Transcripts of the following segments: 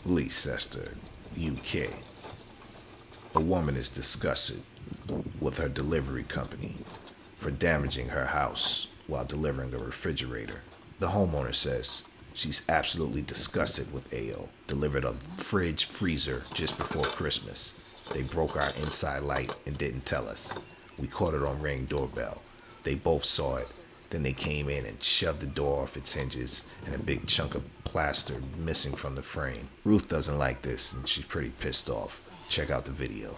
Leicester, UK. A woman is disgusted with her delivery company for damaging her house while delivering a refrigerator. The homeowner says she's absolutely disgusted with AO. Delivered a fridge freezer just before Christmas. They broke our inside light and didn't tell us. We caught it on Ring Doorbell. They both saw it. Then they came in and shoved the door off its hinges and a big chunk of plaster missing from the frame. Ruth doesn't like this and she's pretty pissed off. Check out the video.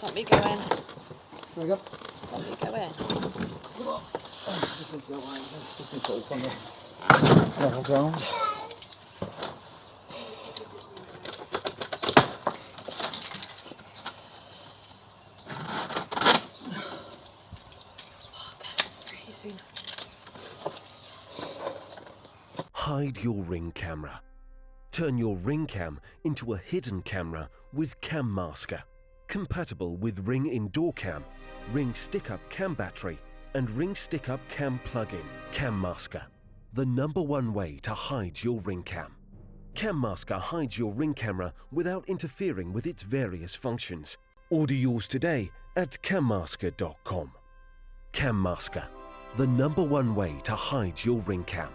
Let me go in. There we go. Let me go in. This is the one. This is all from the level ground. Hide your Ring camera. Turn your Ring cam into a hidden camera with Cam Masker. Compatible with Ring Indoor Cam, Ring Stick-Up Cam Battery, and Ring Stick-Up Cam Plug-in. Cam Masker, the #1 way to hide your Ring cam. Cam Masker hides your Ring camera without interfering with its various functions. Order yours today at cammasker.com. Cam Masker, the #1 way to hide your Ring cam.